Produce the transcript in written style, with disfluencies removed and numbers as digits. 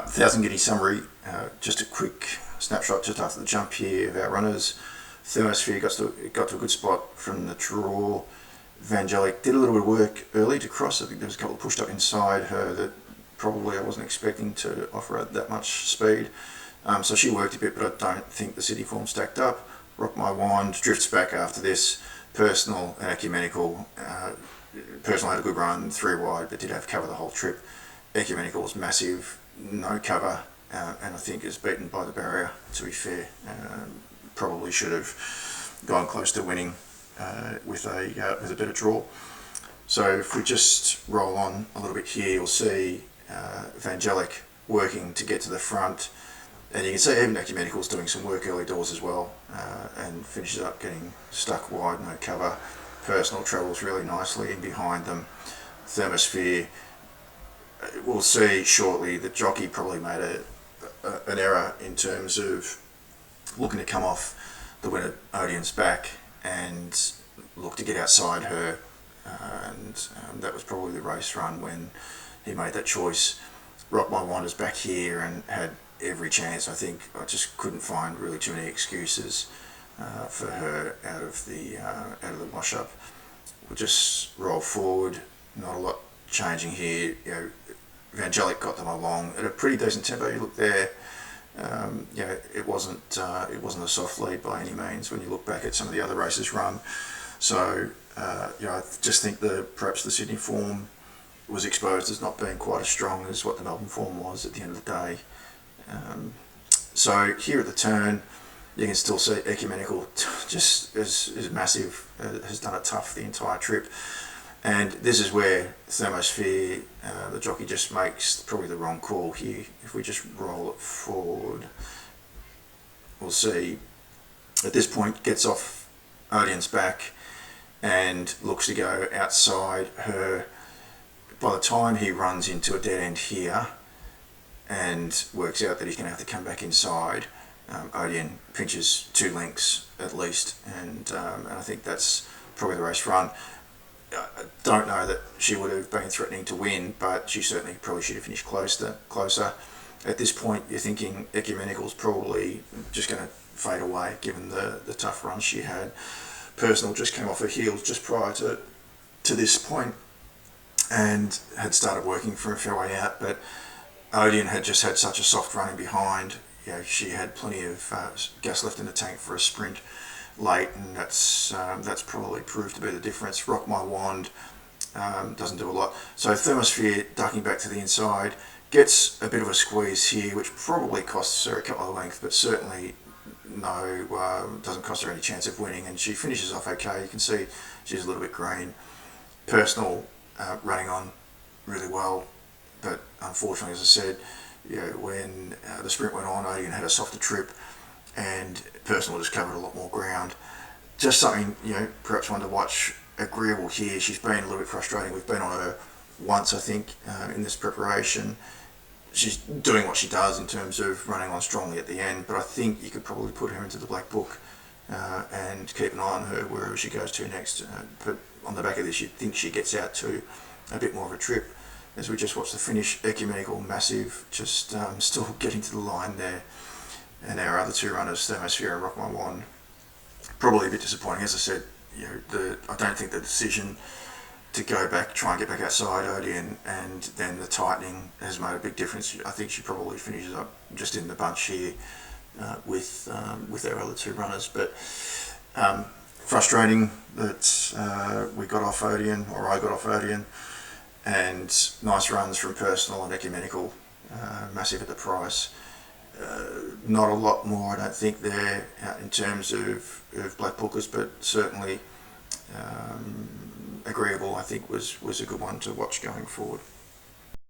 1,000 Guinea summary, just a quick snapshot just after the jump here of our runners. Thermosphere got to a good spot from the draw. Vangelic did a little bit of work early to cross. I think there was a couple pushed up inside her that probably I wasn't expecting to offer her that much speed. So she worked a bit, but I don't think the city form stacked up. Rock My Wand drifts back after this. Personal and Ecumenical. Personal had a good run, 3 wide, but did have cover the whole trip. Ecumenical was massive, no cover, and I think is beaten by the barrier, to be fair. Probably should have gone close to winning with a better draw. So if we just roll on a little bit here, you'll see Vangelic working to get to the front, and you can see even Ecumenical's doing some work early doors as well, and finishes up getting stuck wide, no cover. Personal travels really nicely in behind them. Thermosphere, we'll see shortly, the jockey probably made an error in terms of looking to come off the winner Odeon's back and look to get outside her, and that was probably the race run when he made that choice. Rock My Wand is back here and had every chance. I think I just couldn't find really too many excuses for her out of the wash up. We'll just roll forward. Not a lot changing here. You know, Vangelic got them along at a pretty decent tempo. You look there. You know, it wasn't a soft lead by any means when you look back at some of the other races run. So you know, I just think perhaps the Sydney form was exposed as not being quite as strong as what the Melbourne form was at the end of the day. So here at the turn, you can still see Ecumenical just is massive, has done it tough the entire trip. And this is where Thermosphere, the jockey just makes probably the wrong call here. If we just roll it forward, we'll see at this point gets off Odeon's back and looks to go outside her. By the time he runs into a dead end here and works out that he's going to have to come back inside, Odeon pinches 2 lengths at least, and I think that's probably the race run. I don't know that she would have been threatening to win, but she certainly probably should have finished closer. At this point, you're thinking Ecumenical's probably just going to fade away, given the tough run she had. Personal just came off her heels just prior to this point and had started working for a fair way out, but Odeon had just had such a soft running behind. You know, she had plenty of gas left in the tank for a sprint late, and that's probably proved to be the difference. Rock My Wand doesn't do a lot. So Thermosphere ducking back to the inside gets a bit of a squeeze here, which probably costs her a couple of lengths, but certainly doesn't cost her any chance of winning, and she finishes off okay. You can see she's a little bit green. Personal running on really well, but unfortunately, as I said, you know, when the sprint went on, Odeon had a softer trip, and Personal just covered a lot more ground. Just something, you know, perhaps one to watch. Agreeable here. She's been a little bit frustrating. We've been on her once, I think, in this preparation. She's doing what she does in terms of running on strongly at the end, but I think you could probably put her into the black book and keep an eye on her wherever she goes to next. But on the back of this, you'd think she gets out to a bit more of a trip. As we just watch the finish, Ecumenical, massive, just still getting to the line there. And our other 2 runners, Thermosphere and Rock My Wand, probably a bit disappointing. As I said, you know, I don't think the decision to go back, try and get back outside Odeon, and then the tightening has made a big difference. I think she probably finishes up just in the bunch here with our other 2 runners. But frustrating that we got off Odeon, or I got off Odeon, and nice runs from Personal and Ecumenical, massive at the price. Not a lot more, I don't think, there in terms of black bookers, but certainly agreeable, I think, was a good one to watch going forward.